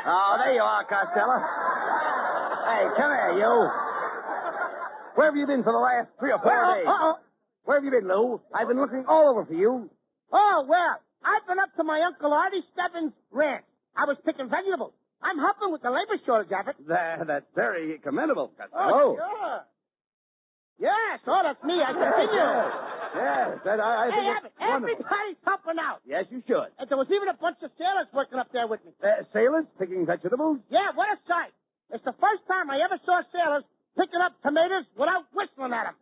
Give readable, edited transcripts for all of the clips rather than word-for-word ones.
Oh, there you are, Costello. Hey, come here, you. Where have you been for the last 3 or 4 days? Where have you been, Lou? I've been looking all over for you. Oh, well, I've been up to my Uncle Artie Stebbins' ranch. I was picking vegetables. I'm helping with the labor shortage, Abbott. That's very commendable, Oh, Costello. sure. Yes, that's me. I continue. Yes, I Hey, think Abbott, it's wonderful. everybody's helping out. Yes, you should. And there was even a bunch of sailors working up there with me. Sailors picking vegetables? Yeah, what a sight. It's the first time I ever saw sailors picking up tomatoes without whistling at them.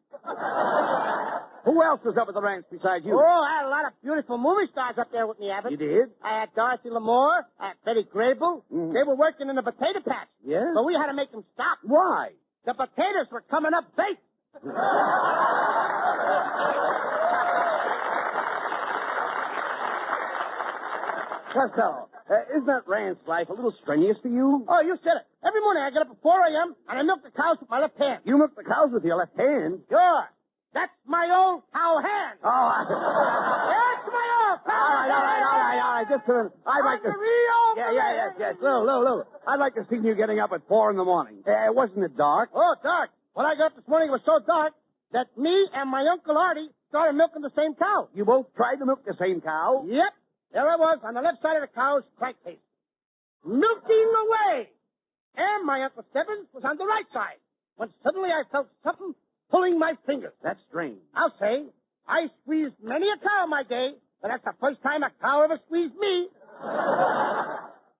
Who else was up at the ranch besides you? Oh, I had a lot of beautiful movie stars up there with me, Abbott. You did? I had Dorothy Lamour, I had Betty Grable. Mm. They were working in the potato patch. Yeah? But we had to make them stop. Why? The potatoes were coming up baked. Costello, isn't that ranch life a little strenuous for you? Oh, you said it. Every morning I get up at 4 a.m. and I milk the cows with my left hand. You milk the cows with your left hand? Sure. That's my old cow hand. Oh, That's my old cow hand. all right. Just a minute. I'd like to... Yes. Lou. I'd like to see you getting up at 4 in the morning. Wasn't it dark? Oh, dark. When I got up this morning, it was so dark that me and my Uncle Artie started milking the same cow. You both tried to milk the same cow? Yep. There I was on the left side of the cow's crankcase, milking away. And my Uncle Stebbins was on the right side, when suddenly I felt something pulling my fingers. That's strange. I'll say, I squeezed many a cow in my day, but that's the first time a cow ever squeezed me.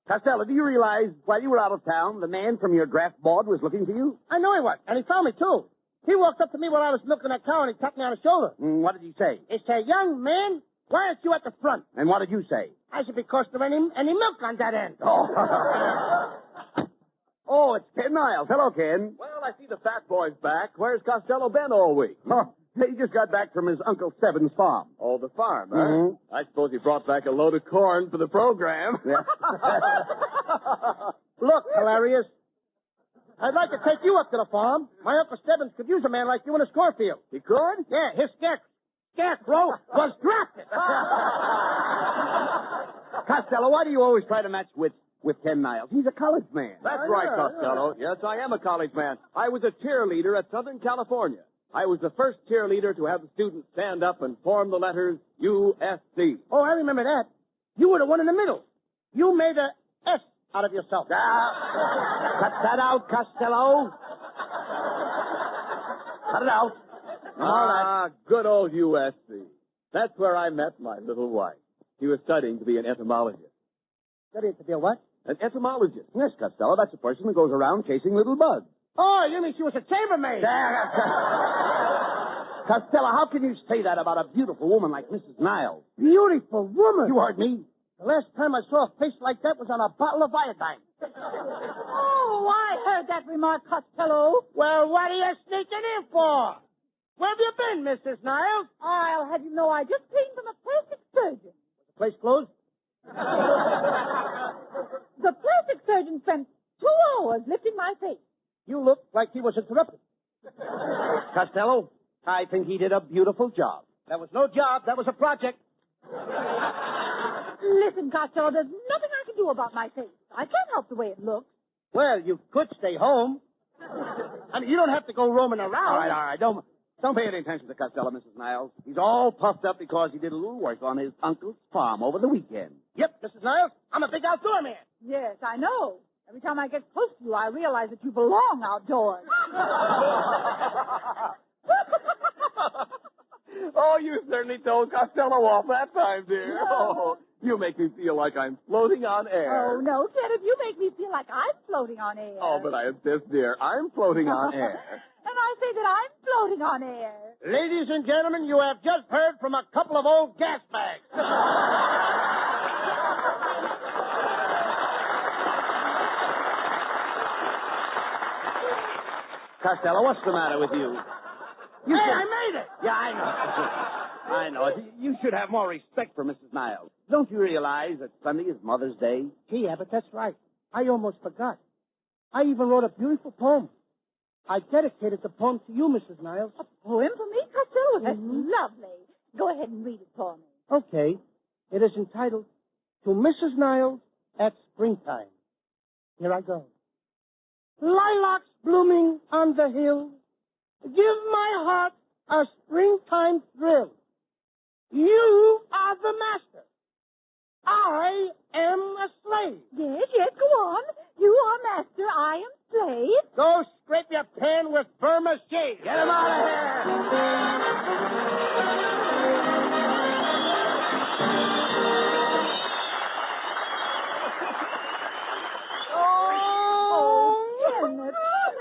Costello, do you realize while you were out of town, the man from your draft board was looking for you? I know he was, and he found me, too. He walked up to me while I was milking that cow, and he tapped me on the shoulder. What did he say? He said, young man, why aren't you at the front? And what did you say? I said, because there ain't any milk on that end. Oh, it's Ken Niles. Hello, Ken. Well, I see the fat boy's back. Where's Costello been all week? Oh, he just got back from his Uncle Stebbins' farm. Oh, the farm, huh? Mm-hmm. I suppose he brought back a load of corn for the program. Yeah. Look, hilarious. I'd like to take you up to the farm. My Uncle Stebbins could use a man like you in his cornfield. He could? Yeah, his scarecrow was drafted. Costello, why do you always try to match with Ken Niles? He's a college man. That's right, Costello. Yes, I am a college man. I was a cheerleader at Southern California. I was the first cheerleader to have the students stand up and form the letters USC. Oh, I remember that. You were the one in the middle. You made a S out of yourself. Cut that out, Costello. Cut it out. Good old USC. That's where I met my little wife. She was studying to be an entomologist. Studying to be a what? An entomologist. Yes, Costello, that's a person who goes around chasing little bugs. Oh, you mean she was a chambermaid? Costello, how can you say that about a beautiful woman like Mrs. Niles? Beautiful woman. You heard me. The last time I saw a face like that was on a bottle of iodine. Oh, I heard that remark, Costello. Well, what are you sneaking in for? Where have you been, Mrs. Niles? I'll have you know I just came from a plastic surgeon. The place closed? The plastic surgeon spent 2 hours lifting my face. You look like he was interrupted. Costello, I think he did a beautiful job. That was no job. That was a project. Listen, Costello, there's nothing I can do about my face. I can't help the way it looks. Well, you could stay home. I mean, you don't have to go roaming around. All right. Don't pay any attention to Costello, Mrs. Niles. He's all puffed up because he did a little work on his uncle's farm over the weekend. Yep, Mrs. Niles, I'm a big outdoor man. Yes, I know. Every time I get close to you, I realize that you belong outdoors. Oh, you certainly told Costello off that time, dear. No. Oh, you make me feel like I'm floating on air. Oh, no, Kenneth, you make me feel like I'm floating on air. Oh, but I insist, dear. I'm floating on air. And I say that I'm floating on air. Ladies and gentlemen, you have just heard from a couple of old gas bags. Costello, what's the matter with you? I made it. Yeah, I know. I know. You should have more respect for Mrs. Niles. Don't you realize that Sunday is Mother's Day? Gee, Abbott, that's right. I almost forgot. I even wrote a beautiful poem. I dedicated the poem to you, Mrs. Niles. A poem for me, Costello? That's lovely. Go ahead and read it for me. Okay. It is entitled, To Mrs. Niles at Springtime. Here I go. Lilacs blooming on the hill, give my heart a springtime thrill. You are the master. I am a slave. Yes, go on. You are master, I am slave. Go scrape your pan with Burma's shade. Get him out of here!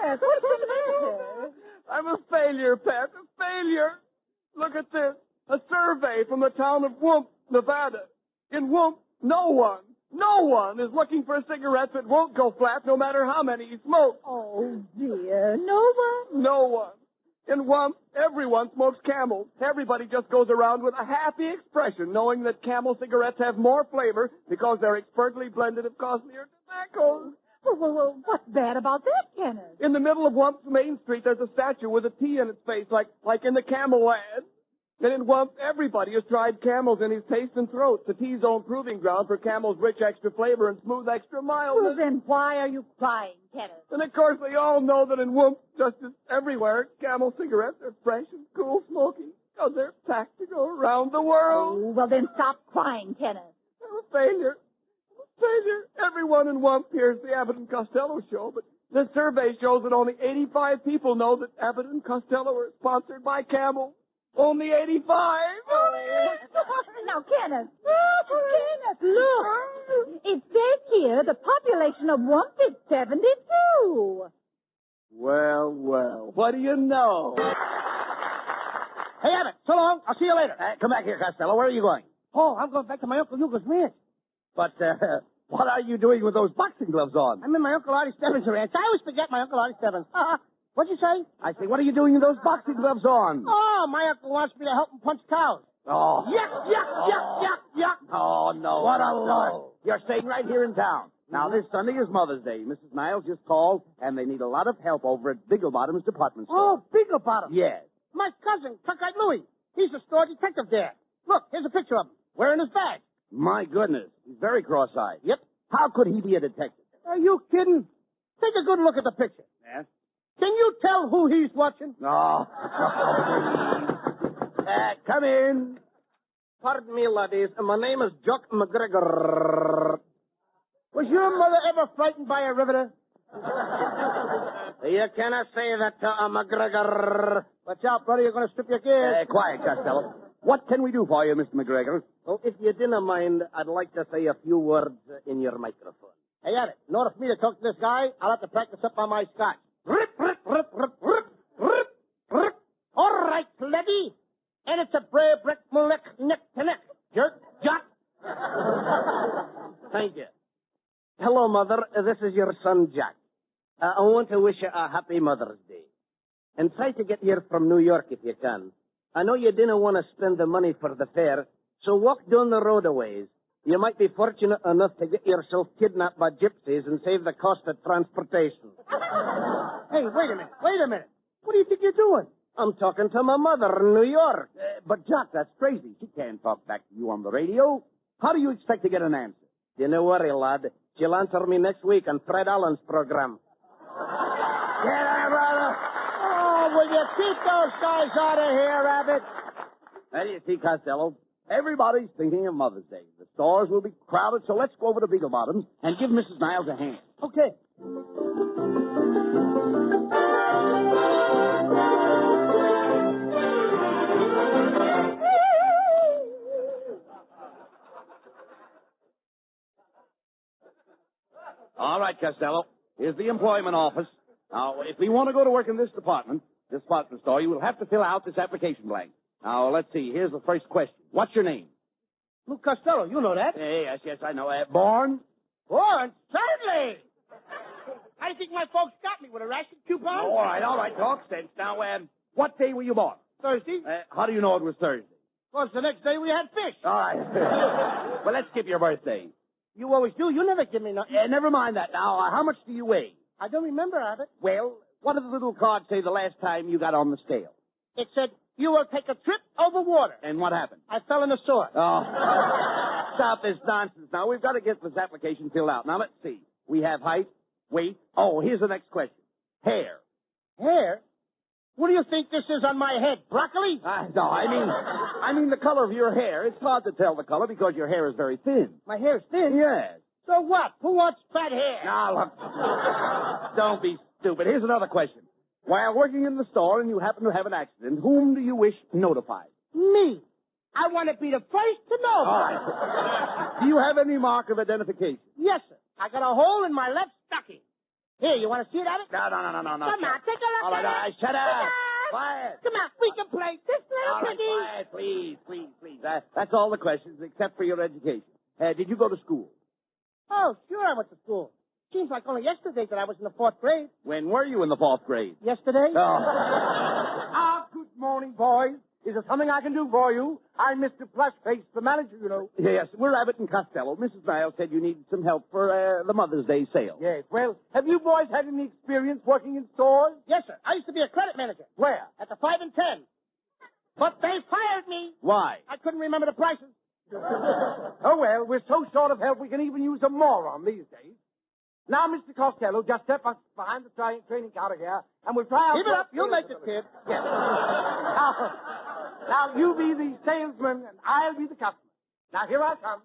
Kenneth, what's the matter? I'm a failure, Pat, a failure. Look at this. A survey from the town of Whoop, Nevada. In Whoop, no one is looking for a cigarette that won't go flat no matter how many he smokes. Oh, dear. No one? No one. In Whoop, everyone smokes Camels. Everybody just goes around with a happy expression, knowing that Camel cigarettes have more flavor because they're expertly blended of costlier tobaccos. Well, what's bad about that, Kenneth? In the middle of Wump's Main Street, there's a statue with a T in its face, like in the Camel ad. And in Wump, everybody has tried Camels in his taste and throat. The T's own proving ground for Camel's rich extra flavor and smooth extra mildness. Well, then why are you crying, Kenneth? And of course, they all know that in Wump, just as everywhere, Camel cigarettes are fresh and cool smoking because they're packed to go around the world. Oh, well, then stop crying, Kenneth. I'm a failure. Everyone in Wump hears the Abbott and Costello Show, but the survey shows that only 85 people know that Abbott and Costello are sponsored by Camel. Only 85. Now, Kenneth, look. It says here the population of Wump is 72. Well, what do you know? Hey, Abbott, so long. I'll see you later. Come back here, Costello. Where are you going? Oh, I'm going back to my Uncle Hugo's ranch. But, what are you doing with those boxing gloves on? I'm in my Uncle Artie Stebbins' ranch. I always forget my Uncle Artie Stebbins. What'd you say? I say, what are you doing with those boxing gloves on? Oh, my uncle wants me to help him punch cows. Oh. Yuck. Oh, no. What a lark. You're staying right here in town. Now, this Sunday is Mother's Day. Mrs. Niles just called, and they need a lot of help over at Bigglebottom's department store. Oh, Bigglebottom. Yes. My cousin, Cockeyed Louie. He's a store detective there. Look, here's a picture of him, wearing his badge. My goodness. He's very cross-eyed. Yep. How could he be a detective? Are you kidding? Take a good look at the picture. Yes? Can you tell who he's watching? No. Come in. Pardon me, laddies. My name is Jock McGregor. Was your mother ever frightened by a riveter? You cannot say that to a McGregor. Watch out, brother. You're going to strip your gears. Quiet, Costello. What can we do for you, Mr. McGregor? Well, if you didn't mind, I'd like to say a few words in your microphone. Hey, Abbott, in order for me to talk to this guy, I'll have to practice up on my Scotch. Rip. All right, Levy. And it's a bray brick neck to neck. Jerk, Jock. Thank you. Hello, Mother. This is your son, Jack. I want to wish you a happy Mother's Day. And try to get here from New York if you can. I know you didn't want to spend the money for the fare, so walk down the road a ways. You might be fortunate enough to get yourself kidnapped by gypsies and save the cost of transportation. Hey, wait a minute. What do you think you're doing? I'm talking to my mother in New York. But, Jock, that's crazy. She can't talk back to you on the radio. How do you expect to get an answer? Don't worry, lad. She'll answer me next week on Fred Allen's program. Get her, brother. Oh, will you keep those guys out of here, Abbott? Well, you see, Costello, everybody's thinking of Mother's Day. The stores will be crowded, so let's go over to Bigglebottom's and give Mrs. Niles a hand. Okay. All right, Costello. Here's the employment office. Now, if we want to go to work in this department store, you will have to fill out this application blank. Now, let's see. Here's the first question. What's your name? Lou Costello, you know that. Yes, I know. Born? Born? Certainly. I think my folks got me with a ration coupon. All right. Talk sense. Now, what day were you born? Thursday. How do you know it was Thursday? Well, it's the next day we had fish. All right. Well, let's skip your birthday. You always do. You never give me nothing. Never mind that. Now, how much do you weigh? I don't remember, Abbott. Well, what did the little card say the last time you got on the scale? It said, you will take a trip over water. And what happened? I fell in the sewer. Oh. Stop this nonsense now. We've got to get this application filled out. Now, let's see. We have height, Wait. Oh, here's the next question. Hair. Hair? What do you think this is on my head? Broccoli? No, I mean the color of your hair. It's hard to tell the color because your hair is very thin. My hair's thin? Yes. So what? Who wants fat hair? Now, look. Don't be stupid. Here's another question. While working in the store and you happen to have an accident, whom do you wish notified? Me. I want to be the first to know. All right. Do you have any mark of identification? Yes, sir. I got a hole in my left stocking. Here, you want to see it, Abbott? No. Come on, take a look All right, at it. shut up. Come on. Quiet. Come on, we can play this little All right, piggy. quiet, please. That's all the questions except for your education. Did you go to school? Oh, sure I went to school. Seems like only yesterday that I was in the 4th grade. When were you in the 4th grade? Yesterday? Oh. Good morning, boys. Is there something I can do for you? I'm Mr. Fleshface, the manager, you know. Yes, we're Abbott and Costello. Mrs. Niles said you needed some help for the Mother's Day sale. Yes, well, have you boys had any experience working in stores? Yes, sir. I used to be a credit manager. Where? At the 5 and 10. But they fired me. Why? I couldn't remember the prices. Oh, well, we're so short of help we can even use a moron these days. Now, Mr. Costello, just step us behind the training counter here, and we'll try out... Keep it up. You'll make it, kid. Yes. Now, you be the salesman, and I'll be the customer. Now, here I come.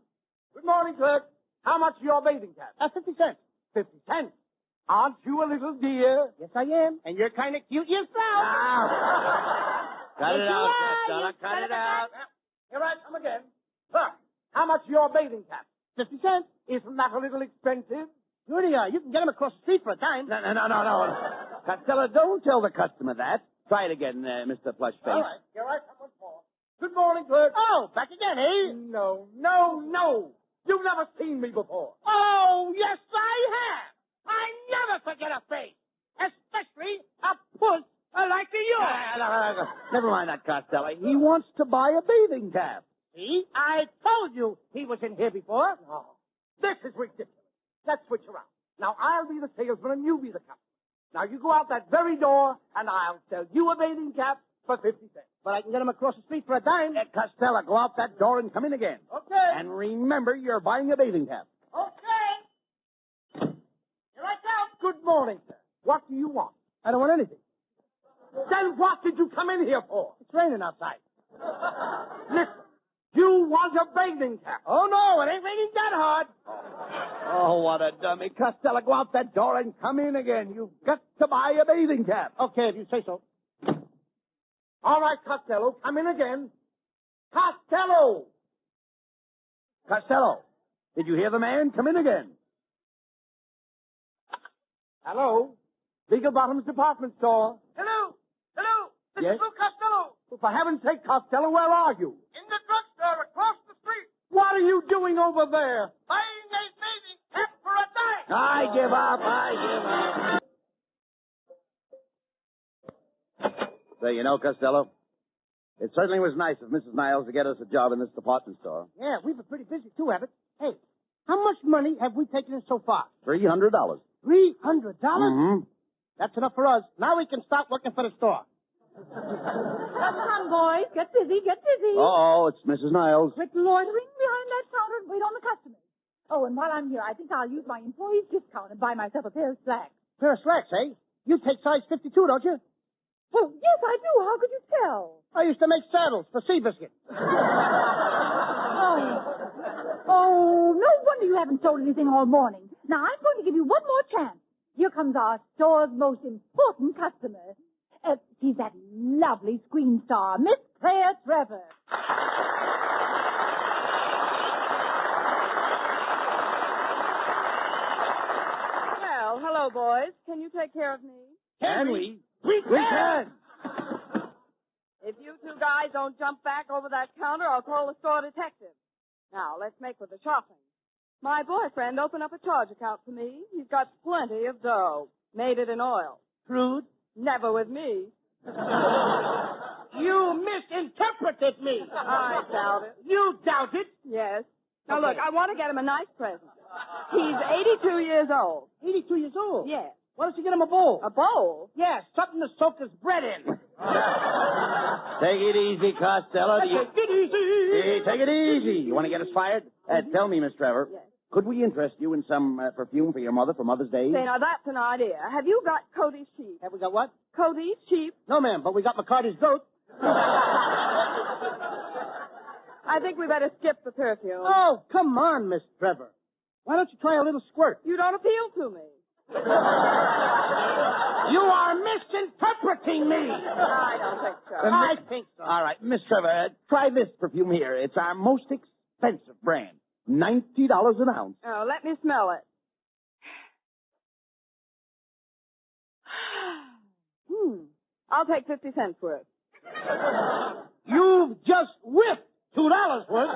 Good morning, clerk. How much is your bathing cap? 50 cents. 50 cents. Aren't you a little dear? Yes, I am. And you're kind of cute yourself. Cut it Yes, out, you are. Costello. Cut it out. Here I come again. Clerk, how much is your bathing cap? 50 cents. Isn't that a little expensive? Sure they are. You can get them across the street for a dime. No. Costello, don't tell the customer that. Try it again, Mr. Plushface. All right, here I come once more. Good morning, clerk. Oh, back again, eh? No. You've never seen me before. Oh, yes, I have. I never forget a face, especially a puss like yours. Never mind that, Costello. He wants to buy a bathing cap. See, I told you he was in here before. Oh, this is ridiculous. Let's switch around. Now, I'll be the salesman and you be the customer. Now, you go out that very door, and I'll sell you a bathing cap for 50 cents. But I can get him across the street for a dime. Costello, go out that door and come in again. Okay. And remember, you're buying a bathing cap. Okay. Here I come. Good morning, sir. What do you want? I don't want anything. Then what did you come in here for? It's raining outside. Listen, you want a bathing cap. Oh, no, it ain't raining that hard. Oh, what a dummy. Costello, go out that door and come in again. You've got to buy a bathing cap. Okay, if you say so. All right, Costello, come in again. Costello! Costello, did you hear the man? Come in again. Hello? Legal Bottoms Department Store. Hello. This Yes? is Lou Costello. Well, for heaven's sake, Costello, where are you? In the drugstore across the street. What are you doing over there? Buying a bathing cap for a dime. I give up. So, you know, Costello, it certainly was nice of Mrs. Niles to get us a job in this department store. Yeah, we've been pretty busy, too, Abbott. Hey, how much money have we taken in so far? $300. $300? Mm-hmm. That's enough for us. Now we can start working for the store. Come, boys. Get busy. Oh, it's Mrs. Niles. Quit loitering behind that counter and wait on the customers. Oh, and while I'm here, I think I'll use my employee's discount and buy myself a pair of slacks. Pair of slacks, eh? You take size 52, don't you? Well, yes, I do. How could you tell? I used to make saddles for Seabiscuit. Oh, no wonder you haven't sold anything all morning. Now, I'm going to give you one more chance. Here comes our store's most important customer. She's that lovely screen star, Miss Claire Trevor. Well, hello, boys. Can you take care of me? Can we? We can! If you two guys don't jump back over that counter, I'll call the store detective. Now, let's make with the shopping. My boyfriend opened up a charge account for me. He's got plenty of dough. Made it in oil. Crude? Never with me. You misinterpreted me. I doubt it. You doubt it? Yes. Now, Okay. look, I want to get him a nice present. He's 82 years old. 82 years old? Yes. Why don't you get him a bowl? A bowl? Yeah, something to soak his bread in. Take it easy, Costello. Take it easy. Hey, take it easy. You want to get us fired? Tell me, Miss Trevor. Yes. Could we interest you in some perfume for your mother for Mother's Day? Say, now that's an idea. Have you got Cody's sheep? Have we got what? Cody's sheep? No, ma'am, but we got McCarty's goat. I think we better skip the perfume. Oh, come on, Miss Trevor. Why don't you try a little squirt? You don't appeal to me. You are misinterpreting me. I don't think so. I think so. All right, Miss Trevor, try this perfume here. It's our most expensive brand. $90 an ounce. Oh, let me smell it. I'll take 50 cents for it. You've just whiffed $2 worth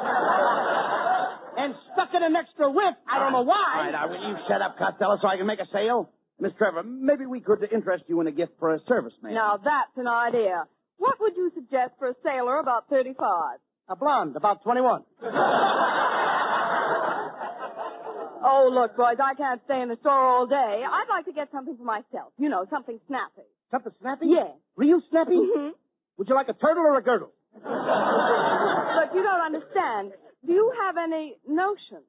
and stuck in an extra whiff. I don't know why. All right, now, will you shut up, Costello, so I can make a sale? Miss Trevor, maybe we could interest you in a gift for a serviceman. Now, that's an idea. What would you suggest for a sailor about 35? A blonde, about 21. Oh, look, boys, I can't stay in the store all day. I'd like to get something for myself. You know, something snappy. Something snappy? Yes. Real snappy? Mm-hmm. Would you like a turtle or a girdle? But you don't understand. Do you have any notion?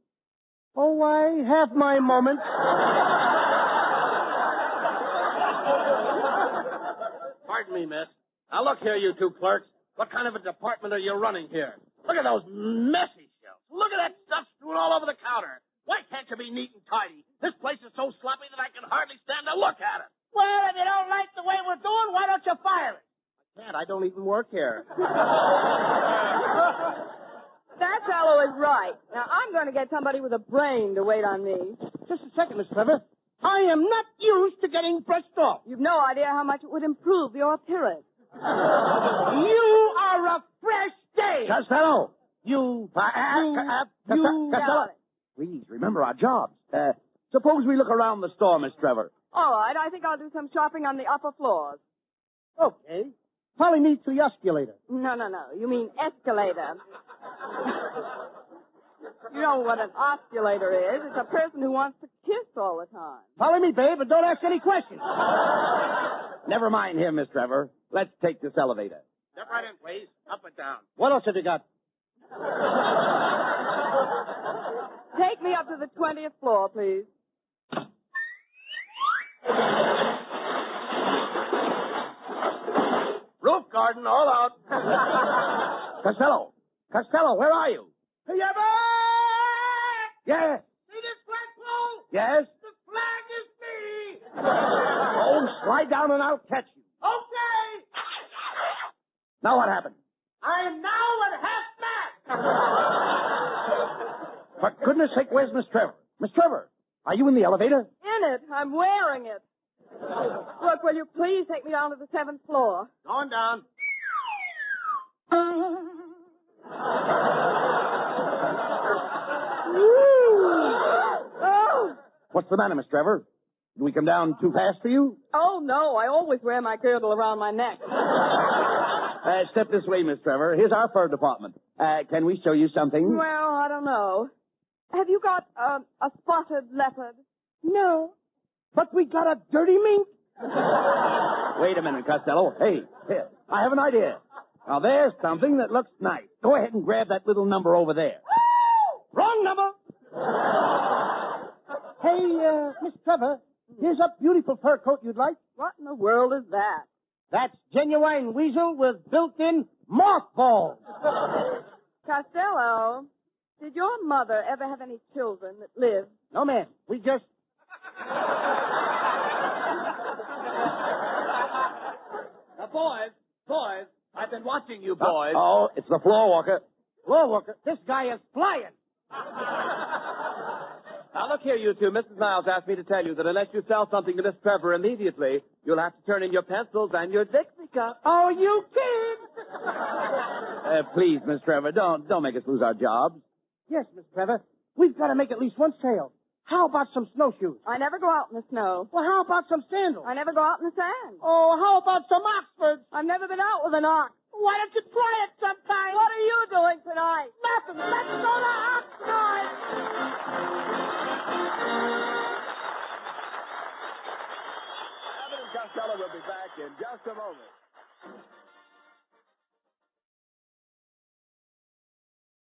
Oh, I have my moments. Pardon me, miss. Now, look here, you two clerks. What kind of a department are you running here? Look at those messy shelves. Look at that stuff strewn all over the counter. Why can't you be neat and tidy? This place is so sloppy that I can hardly stand to look at it. Well, if you don't like the way we're doing, why don't you fire it? I can't. I don't even work here. That fellow is right. Now, I'm going to get somebody with a brain to wait on me. Just a second, Miss Trevor. I am not used to getting brushed off. You've no idea how much it would improve your appearance. You are a fresh day. Costello! You. Costello! Please, remember our jobs. Suppose we look around the store, Miss Trevor. All right, I think I'll do some shopping on the upper floors. Okay. Polly needs the osculator. No. You mean escalator. You know what an osculator is. It's a person who wants to kiss all the time. Follow me, babe, but don't ask any questions. Never mind him, Miss Trevor. Let's take this elevator. Step right in, please. Up and down. What else have you got? Take me up to the 20th floor, please. Roof garden, all out. Costello! Costello, where are you? Hey, Abbott! Yes? See this flagpole? Yes? The flag is me! Oh, slide down and I'll catch you. Okay! Now what happened? I am now at half mast! For goodness sake, where's Miss Trevor? Miss Trevor, are you in the elevator? In it. I'm wearing it. Look, will you please take me down to the 7th floor? Going down. Oh! What's the matter, Miss Trevor? Did we come down too fast for you? Oh, no. I always wear my girdle around my neck. Step this way, Miss Trevor. Here's our fur department. Can we show you something? Well, I don't know. Have you got a spotted leopard? No. But we got a dirty mink. Wait a minute, Costello. Hey, here. I have an idea. Now, there's something that looks nice. Go ahead and grab that little number over there. Wrong number. Hey, Miss Trevor, here's a beautiful fur coat you'd like. What in the world is that? That's genuine weasel with built-in mothballs. Costello, did your mother ever have any children that lived? No, ma'am. We just... Now, boys, I've been watching you boys. Oh, it's the floor walker. Floor worker, this guy is flying. Now, look here, you two. Mrs. Niles asked me to tell you that unless you sell something to Miss Trevor immediately, you'll have to turn in your pencils and your Dixie cup. Oh, you kid! Please, Miss Trevor, don't make us lose our jobs. Yes, Miss Trevor. We've got to make at least one sale. How about some snowshoes? I never go out in the snow. Well, how about some sandals? I never go out in the sand. Oh, how about some Oxfords? I've never been out with an ox. Why don't you try it sometime? What are you doing tonight? Nothing. Let's go to Oxford. Abbott and Costello will be back in just a moment.